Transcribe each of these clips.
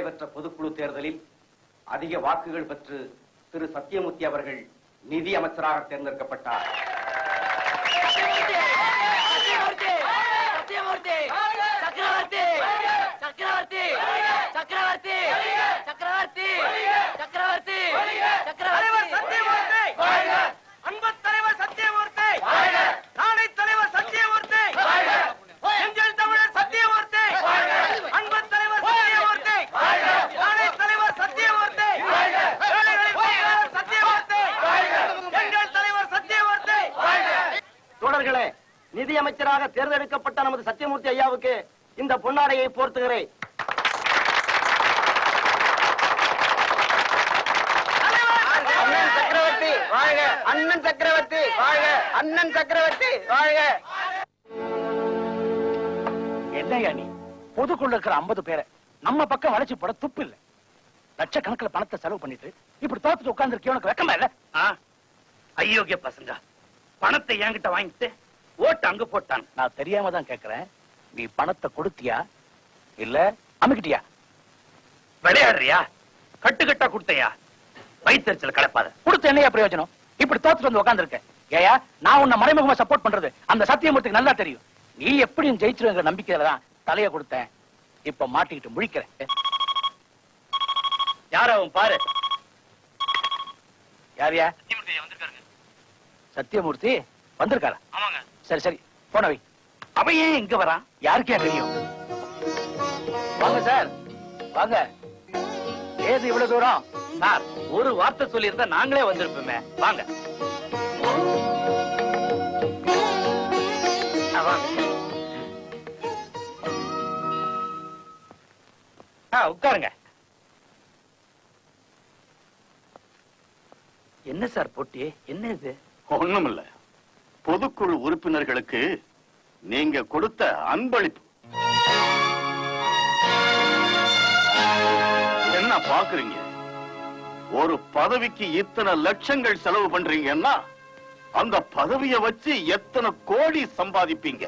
நடைபெற்ற பொதுக்குழு தேர்தலில் அதிக வாக்குகள் பெற்று திரு சத்தியமூர்த்தி அவர்கள் நிதி அமைச்சராக தேர்ந்தெடுக்கப்பட்டார். தோழர்களே, நிதி அமைச்சராக தேர்ந்தெடுக்கப்பட்ட நமது சத்தியமூர்த்தி ஐயாவுக்கு இந்த பொன்னாடையை போர்த்துகிறேன். அண்ணன் சக்கரவர்த்தி வாழ்க! அண்ணன் சக்கரவர்த்தி வாழ்க! அண்ணன் சக்கரவர்த்தி வாழ்க! என்னையா நீ பொதுக்குள்ள இருக்கிற 50 பேரை நம்ம பக்கம் வளைச்சு போட துப்பு இல்ல. லட்சக்கணக்கில் பணத்தை செலவு பண்ணிட்டு இப்படி தோத்துட்டு உட்கார்ந்து இருக்க உனக்கு வெக்கமா இல்ல? ஐயோக்கிய பசங்க பணத்தை என்கிட்ட வாங்கிட்டு ஓட்டு அங்க போட்டான். நான் தெரியாம தான் கேக்குறேன். நீ பணத்தை கொடுத்தியா இல்ல அமுக்கிட்டியா? விளையாடுறியா? கட்டுக்கட்டா கொடுத்தையா? வயிற்றுச்சல் கலப்பாத. கொடுத்த என்னையா பிரயோஜனம்? இப்படி தோத்துட்டு வந்து உட்கார்ந்து இருக்க. ஏயா, நான் உன்னை மறைமுகமா சப்போர்ட் பண்றது அந்த சத்தியமூர்த்திக்கு நல்லா தெரியும். நீ எப்படியும் ஜெயிச்சிருங்கிற நம்பிக்கையில தான் தலைய கொடுத்தேன். இப்ப மாட்டிக்கிட்டு முழிக்கிறேன். யார அவன் பாரு. யாரியா? சத்தியமூர்த்தி வந்திருக்காரா? ஆமாங்க. சரி சரி, போன வை. அவன் ஏன் இங்க வரான்? யாருக்கே தெரியும். வாங்க சார், வாங்க. ஏது இவ்வளவு தூரம்? சார், ஒரு வார்த்தை சொல்லி இருந்தா நாங்களே வந்திருப்போமே. வாங்க உட்காருங்க. என்ன சார் போட்டி? என்ன இது? ஒண்ணுமில்ல, பொதுக்குழு உறுப்பினர்களுக்கு நீங்க கொடுத்த அன்பளிப்பு. என்ன பாக்குறீங்க? ஒரு பதவிக்கு இத்தனை லட்சங்கள் செலவு பண்றீங்கன்னா அந்த பதவியை வச்சு எத்தனை கோடி சம்பாதிப்பீங்க?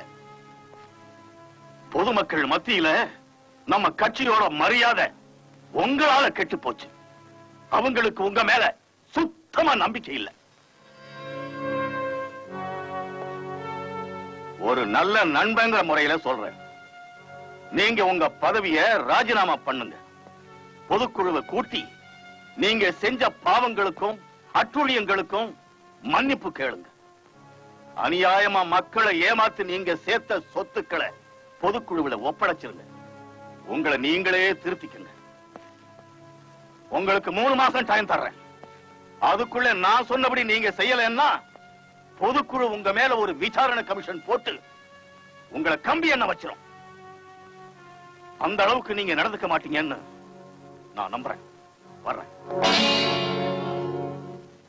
பொதுமக்கள் மத்தியில நம்ம கட்சியோட மரியாதை உங்களால கெட்டு போச்சு. அவங்களுக்கு உங்க மேல சுத்தமா நம்பிக்கை இல்லை. ஒரு நல்ல நண்பங்கிற முறையில சொல்றேன், நீங்க உங்க பதவியை ராஜினாமா பண்ணுங்க. பொதுக்குழுவை கூட்டி நீங்க செஞ்ச பாவங்களுக்கும் அட்டுழியங்களுக்கும் மன்னிப்பு கேளுங்க. அநியாயமா மக்களை ஏமாத்தி நீங்க சேர்த்த சொத்துக்களை பொதுக்குழுவில் ஒப்படைச்சிருங்க. உங்களை நீங்களே திருத்திக்கங்க. உங்களுக்கு 3 மாசம் டைம் தர்றேன். அதுக்குள்ள நான் சொன்னபடி நீங்க செய்யலன்னா பொதுக்குழு உங்க மேல ஒரு விசாரணை கமிஷன் போட்டு உங்களை கம்பி என்ன வச்சிரும். அந்த அளவுக்கு நீங்க நடந்துக்க மாட்டீங்கன்னு நான் நம்புறேன். வர்றேன்.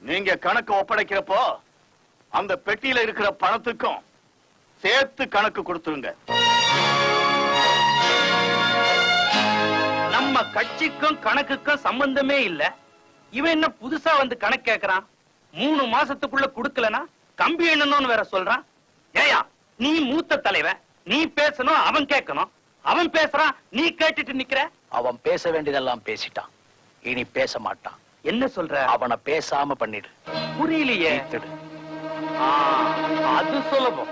நீங்க கணக்கு ஒப்படைக்கிறப்போ அந்த பெட்டியில இருக்கிற பணத்துக்கும் சேர்த்து கணக்கு கொடுத்துருங்க. நம்ம கட்சிக்கும் கணக்குக்கும் சம்பந்தமே இல்ல. இவன் என்ன புதுசா வந்து கணக்கு கேட்கறான்? 3 மாசத்துக்குள்ள கொடுக்கலனா கம்பி எண்ணணும்னு வேற சொல்றான். ஏயா, நீ மூத்த தலைவன், நீ பேசணும், அவன் கேட்கணும். அவன் பேசுறான், நீ கேட்டுட்டு நிக்கிற. அவன் பேச வேண்டியதெல்லாம் பேசிட்டான், இனி பேச மாட்டான். என்ன சொல்ற? அவனை பேசாம பண்ணிடு. புரியலையே. அது சுலபம்.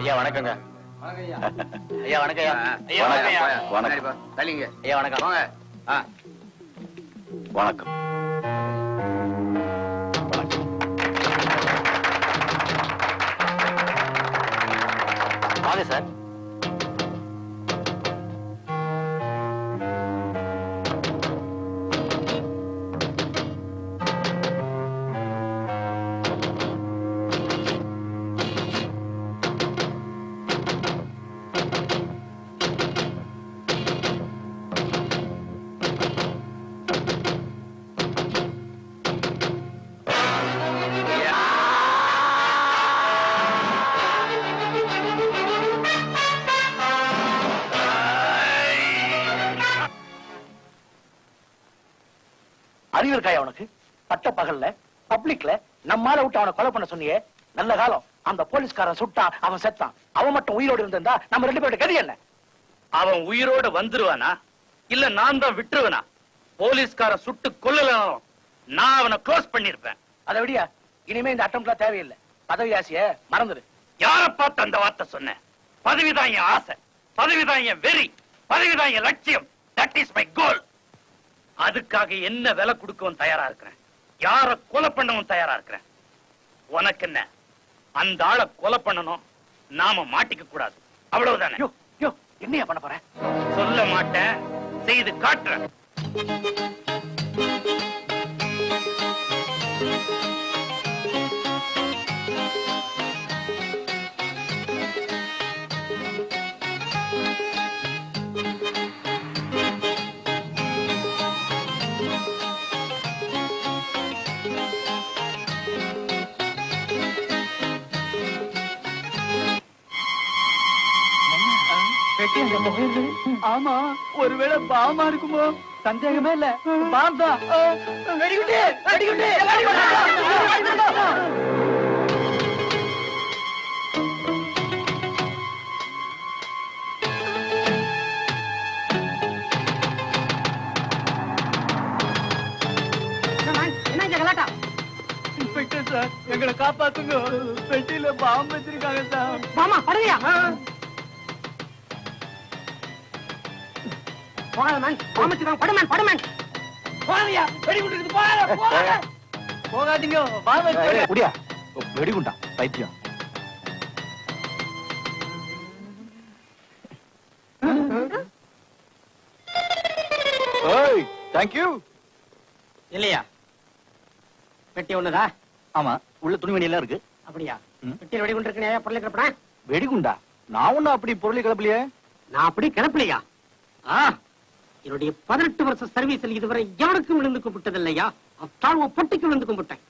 ஐயா வணக்கங்க. ஐயா வணக்கம். ஐயா வணக்கம். வணக்கம். தள்ளிங்க. ஐயா வணக்கம். வாங்க. வணக்கம். வாங்க சார். அறிவு இருக்காயா உனக்கு? பட்ட பகல்ல பப்ளிக்ல நம்மால விட்டு அவனை கொலை பண்ண சொன்னியே, நல்ல காலம். அந்த போலீஸ்காரன் சுட்டான், அவன் செத்தான். அவன் மட்டும் உயிரோடு இருந்திருந்தா நம்ம 2 பேரோட கதி என்ன? அவன் உயிரோட வந்துருவானா இல்ல நான் தான் விட்டுருவனா? போலீஸ்கார சுட்டு கொல்லலாம், நான் அவனை க்ளோஸ் பண்ணிருப்பேன். அதை விடியா, இனிமே இந்த அட்டம்லாம் தேவையில்லை. பதவி ஆசைய மறந்துரு. யார பார்த்து அந்த வார்த்தை சொன்ன? பதவிதான் என் ஆசை, பதவிதான் என் வெறி, பதவிதான் என் லட்சியம். That is my goal. அதுக்காக என்ன விலை கொடுக்கவும் தயாரா இருக்கிறேன், யார கொலை பண்ணவும் தயாரா இருக்கிறேன். உனக்கு என்ன? அந்த ஆளை கொலை பண்ணணும், நாம மாட்டிக்க கூடாது, அவ்வளவுதானே? யோ யோ, என்னையா பண்ண போற? சொல்ல மாட்டேன், செய்து காட்டுறேன். ஆமா, ஒருவேளை பாமா இருக்குமோ? சந்தேகமே இல்ல, பாம் தான். வெடிகுண்டு, வெடிகுண்டு, இன்ஸ்பெக்டர் சார், எங்களை காப்பாத்துங்க. பெட்டியில பாம்பு வச்சிருக்காங்க சார். பாமா படுவியா? போகாதீங்க, வெடிகுண்டா பைத்தியம். தேங்க்யூ. இல்லையா? பெட்டி ஒண்ணுதா? ஆமா, உள்ள துணிமணி எல்லாம் இருக்கு. அப்படியா? பெட்டியில் வெடிகுண்டு இருக்கு, பொருளை கிளப்பினா? வெடிகுண்டா? நான் ஒண்ணும் அப்படி பொருளை கிளப்பலையே. நான் அப்படி கிளப்பலையா? என்னுடைய 18 வருஷ சர்வீஸில் இதுவரை எவனுக்கும் விழுந்து கும்பிட்டதில்லையா? அத்தாழ்வு பொட்டிக்கு விழுந்து கும்பிட்டேன்.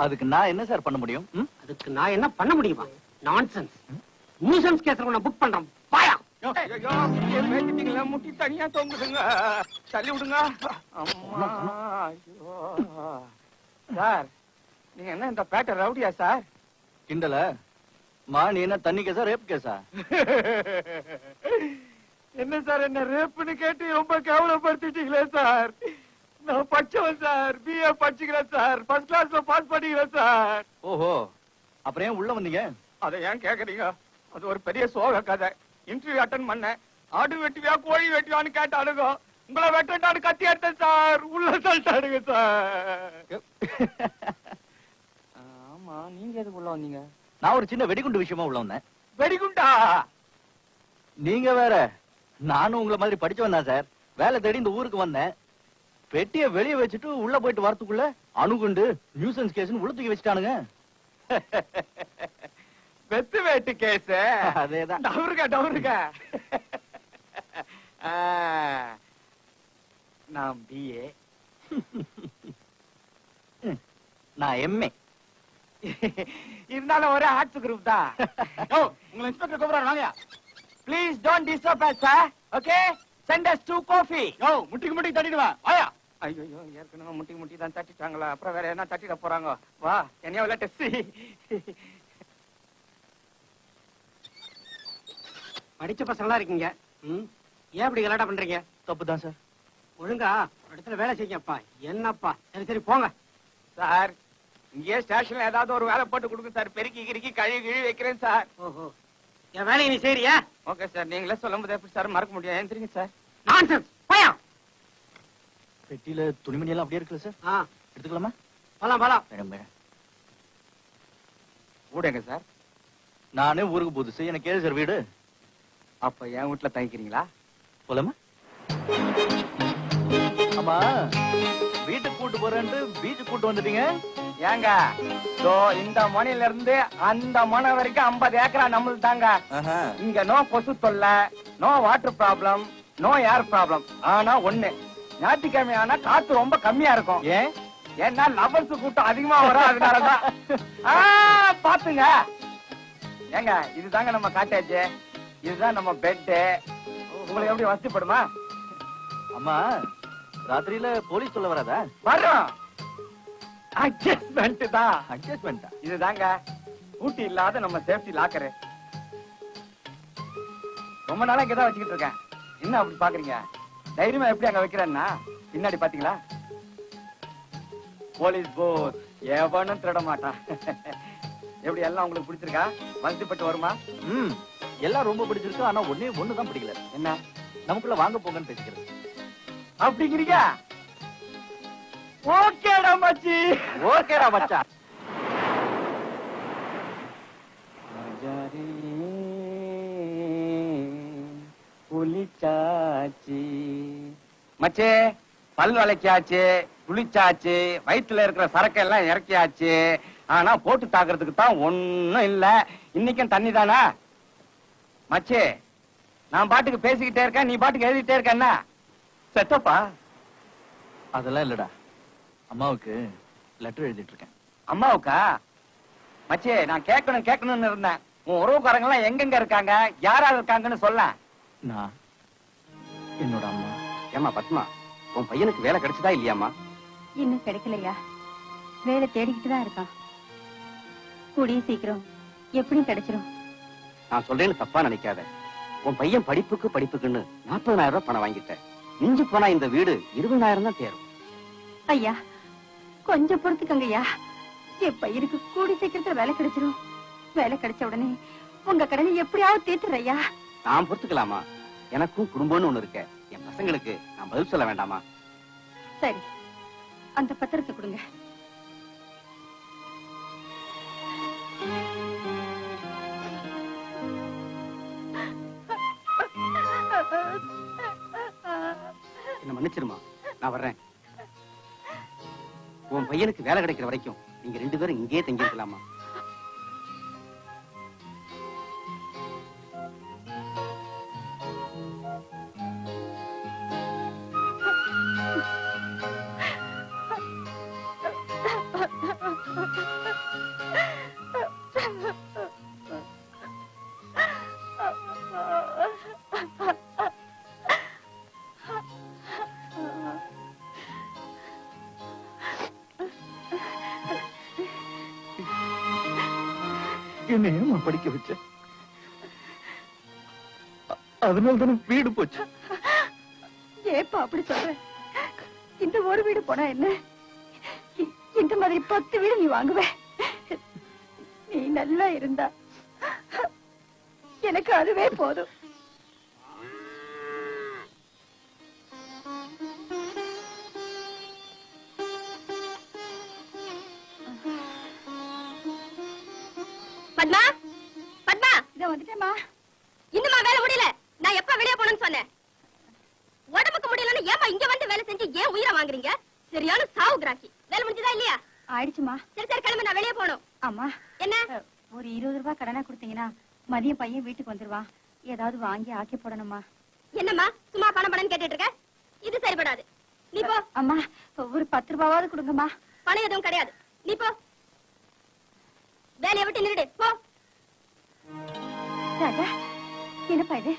அதுக்கு நான் என்ன சார் பண்ண முடியும்? அதுக்கு நான் என்ன பண்ண முடியுமா? நான்சென்ஸ். நியூசன்ஸ் கேஸ் உன்னை புக் பண்றோம். பாயா. முட்டி தனியா தொங்குதுங்க, தள்ளி விடுங்க. சார், நீங்க என்ன இந்த பேட்டை ரவுடியா சார்? கிண்டல மா, நீ என்ன தண்ணி கேசா ரேப் கேசா? என்ன சார், என்ன ரேப்புன்னு கேட்டு ரொம்ப கேவலப்படுத்திட்டீங்களே சார். நான் படிச்சவன் சார், BA படிச்சுக்கிறேன் சார், ஃபர்ஸ்ட் கிளாஸ்ல பாஸ் பண்ணிக்கிறேன் சார். ஓஹோ, அப்புறம் ஏன் உள்ள வந்தீங்க? அதை ஏன் கேக்குறீங்க? அது ஒரு பெரிய சோக கதை. இன்டர்வியூ அட்டன் பண்ணேன். ஆடு வெட்டுவியா கோழி வெட்டுவியான்னு கேட்டானுங்க. உங்களை வெட்டான்னு கத்தி எடுத்தேன் சார். உள்ள தள்ளிட்டானுங்க சார். ஆமா, நீங்க எதுக்கு உள்ள வந்தீங்க? நான் ஒரு சின்ன வெடிகுண்டு விஷயமா உள்ள வந்தேன். வெடிகுண்டா? நீங்க வேற, நானும் உங்களை மாதிரி படிச்சவன் தான் சார். வேலை தேடி இந்த ஊருக்கு வந்தேன். பெட்டிய வெளியே வச்சுட்டு உள்ள போயிட்டு வரதுக்குள்ள அணுகுண்டு நியூசன்ஸ் கேஸ்னு உள்ள தூக்கி வச்சுட்டானுங்க. வெத்து வேட்டு கேஸ். அதேதான். டவுருங்க. நான் BA, நான் MA. இருந்தாலும் ஒரே ஆர்ட்ஸ் குரூப் தான். உங்களை இன்ஸ்பெக்டர் கூப்பிடுறாரு, வாங்க. Please don't disturb us, sir. Okay? Send us 2 coffee. முட்டிக்கு தட்டிடுவா. வாயா. ஐயோ, ஏற்கனவே முட்டி தான் தட்டிட்டாங்களா? அப்புறம் வேற என்ன தட்டிட போறாங்க? வா, என்னைய விளையாட்டு டெஸ்ட். படிச்ச பசங்களா இருக்கீங்க. ஏன் இப்படி கலாட்டா பண்றீங்க? தப்புதான் சார். ஒழுங்கா ஒரு இடத்துல வேலை செய்யப்பா. என்னப்பா? சரி போங்க சார். இங்கே ஸ்டேஷன்ல ஏதாவது ஒரு வேலை போட்டு கொடுங்க சார். பெருக்கி கிருக்கி கழுவி வைக்கிறேன் சார். ஓஹோ, என் வேலையை நீ செய்யறியா? Okay sir. நீங்களே சொல்லும் போது எப்படி சார் மறக்க முடியும்? எந்திரிங்க சார். நான்சென்ஸ். போயா. பெட்டியில துணிமணி எல்லாம் அப்படியே இருக்குல்ல சார்? எடுத்துக்கலாமா? போலாம். ஊடங்க சார். நானே ஊருக்கு புதுசு, எனக்கு ஏது சார் வீடு? அப்ப என் வீட்டுல தங்கிக்கிறீங்களா? போலாமா? ஆமா, வீட்டுக்கு கூட்டு போறேன்ட்டு பீச்சுக்கு கூட்டு வந்துட்டீங்க. ஏங்க, இந்த மணில இருந்து அந்த மணி வரைக்கும் 50 ஏக்கரா நம்மளுக்கு தாங்க. இங்க நோ கொசு தொல்லை, no water problem, no air problem. ஆனா ஒண்ணு, ஞாயிற்றுக்கிழமை ஆனா காத்து ரொம்ப கம்மியா இருக்கும். ஏன்? ஏன்னா லவர்ஸ் கூட்டம் அதிகமா வரும், அதனாலதான். பாத்துங்க. ஏங்க, இதுதாங்க நம்ம காட்டேஜ், இதுதான் நம்ம பெட். உங்களுக்கு எப்படி வசதிப்படுமா? அம்மா, ராத்திரியில போலீஸ் சொல்ல வராதா? வர்றோம். அட்ஜஸ்ட்மெண்ட் தான். அட்ஜஸ்ட்மெண்டா? இதுதாங்க ஊட்டி இல்லாத நம்ம சேஃப்டி லாக்கரு. ரொம்ப நாளா இங்கதான் வச்சுக்கிட்டு இருக்கேன். என்ன அப்படி பாக்குறீங்க? தைரியமா எப்படி அங்க வைக்கிறேன்னா பின்னாடி பாத்தீங்களா? போலீஸ் போஸ் எவனும் திருட மாட்டான். எப்படி எல்லாம் உங்களுக்கு பிடிச்சிருக்கா? வசதிப்பட்டு வருமா? எல்லாம் ரொம்ப பிடிச்சிருக்கு. ஆனா ஒண்ணுதான் பிடிக்கல. என்ன? நமக்குள்ள வாங்க போங்கன்னு பேசிக்கிறது. அப்படிங்கிறீங்க? ஓகேடா மச்சி. ஓகேடா மச்சான். குளிச்சாச்சு மச்சே, பல் வளைக்காச்சு, குளிச்சாச்சு, வயிற்றுல இருக்கிற சரக்கெல்லாம் இறக்கியாச்சு. ஆனா போட்டு தாக்குறதுக்கு தான் ஒண்ணும் இல்ல. இன்னைக்கும் தண்ணி தானா மச்சே? நான் பாட்டுக்கு பேசிக்கிட்டே இருக்கேன், நீ பாட்டுக்கு எழுதிட்டே இருக்க. என்ன செத்தப்பா? அதெல்லாம் இல்லடா, அம்மாவுக்கு லெட்டர் எழுதிட்டு இருக்கேன். அம்மாவுக்கா? மச்சே, நான் கேட்கணும்னு இருந்தேன். உன் உறவுக்காரங்க எல்லாம் எங்கெங்க இருக்காங்க, யாராவது இருக்காங்கன்னு சொல்ல. நான் என்னோட அம்மா. ஏமா பத்மா, உன் பையனுக்கு வேலை கிடைச்சதா இல்லையாமா? இன்னும் கிடைக்கலையா? வேலை தேடிக்கிட்டு தான் இருக்கான். கூடிய சீக்கிரம் எப்படியும் கிடைச்சிரும். நான் சொல்றேன்னு தப்பா நினைக்காத. உன் பையன் படிப்புக்குன்னு 40,000 ரூபாய் பணம் வாங்கிட்டேன். மிஞ்சி போனா இந்த வீடு 20,000 தான் தேரும். ஐயா கொஞ்சம் பொறுத்துக்கங்க ஐயா. என் பையனுக்கு கூடி சீக்கிரத்துல வேலை கிடைச்சிரும். வேலை கிடைச்ச உடனே உங்க கடனை எப்படியாவது தீர்த்துற ஐயா. நான் பொறுத்துக்கலாமா? எனக்கும் குடும்பம்னு ஒண்ணு இருக்க. என் பசங்களுக்கு நான் பதில் சொல்ல வேண்டாமா? சரி, அந்த பத்திரத்தை கொடுங்க. என்ன மன்னிச்சிருமா, நான் வர்றேன். உன் பையனுக்கு வேலை கிடைக்கிற வரைக்கும் நீங்க 2 பேரும் இங்கேயே தங்கி இருக்கலாமா? என்ன ஏமா படிக்க வச்ச? அதனால்தானே வீடு போச்சு. ஏப்பா அப்படி சொல்ற? இந்த ஒரு வீடு போனா என்ன? இந்த மாதிரி 10 வீடு நீ வாங்குவ. நீ நல்லா இருந்தா எனக்கு அதுவே போதும். பத்மா, பத்மா, இத வந்துட்டேமா. இன்னுமா வேலை முடியல? நான் எப்ப வெளியே போகணும்னு சொன்னேன்? உடம்புக்கு முடியலன்னு ஏமா இங்க வந்து வேலை செஞ்சு ஏன் உயிரை வாங்குறீங்க? சரியான சாவு கிராக்கி. வேலை முடிஞ்சதா இல்லையா? ஆயிடுச்சுமா. சரி சரி கிளம்பு, நான் வெளியே போகணும். அம்மா, என்ன? ஒரு 20 ரூபாய் கடனா கொடுத்தீங்கன்னா மதியம் பையன் வீட்டுக்கு வந்துருவான். ஏதாவது வாங்கி ஆக்கி போடணுமா? என்னம்மா சும்மா பணம் பணம் கேட்டுட்டு இருக்க? இது சரிபடாது. நீ போ. அம்மா, ஒரு 10 ரூபாவது கொடுங்கம்மா. பணம் எதுவும் கிடையாது. நீ போ. வேலையை விட்டு நிறுடு போ. ராஜா, என்னப்பா இது?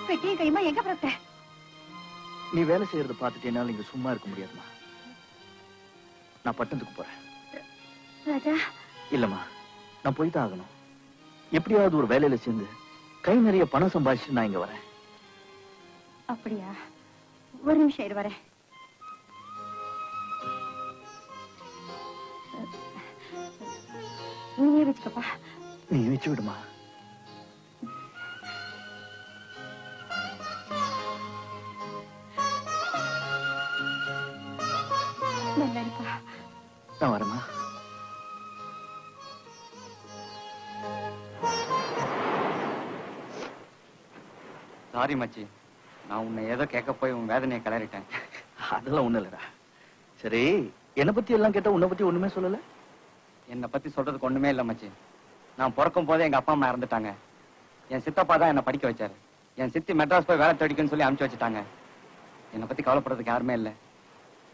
பெட்டியும் கையுமா எங்க புறப்பட்ட? நீ வேலை செய்யறத பார்த்துட்டு என்னால இங்க சும்மா இருக்க முடியாதுமா. நான் பட்டணத்துக்கு போறேன். ராஜா, இல்லம்மா, நான் போய்தான் ஆகணும். எப்படியாவது ஒரு வேலையில சேர்ந்து கை நிறைய பணம் சம்பாதிச்சு நான் இங்க வரேன். அப்படியா? ஒரு நிமிஷம் இரு, வரேன். நீயே வச்சுக்கப்பா. நீ வச்சு விடுமா. நல்லா இருப்பா. நான் வரேம்மா. சாரி மச்சி, நான் உன்னை ஏதோ கேட்க போய் உன் வேதனையை கிளறிட்டேன். அதெல்லாம் ஒண்ணு இல்லடா. சரி, என்னை பத்தி எல்லாம் கேட்டா உன்னை பத்தி ஒண்ணுமே சொல்லல. என்னை பத்தி சொல்றதுக்கு ஒண்ணுமே இல்ல மச்சி. நான் பிறக்கும் போதே எங்க அப்பா அம்மா இறந்துட்டாங்க. என் சித்தப்பா தான் என்ன படிக்க வச்சாரு. என் சித்தி மெட்ராஸ் போய் வேலை தேடிக்குன்னு சொல்லி அனுப்பிச்சு வச்சுட்டாங்க. என்னை பத்தி கவலைப்படுறதுக்கு யாருமே இல்ல.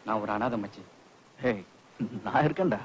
நான் ஒரு அனாதை மச்சி. நான் இருக்கேன்டா.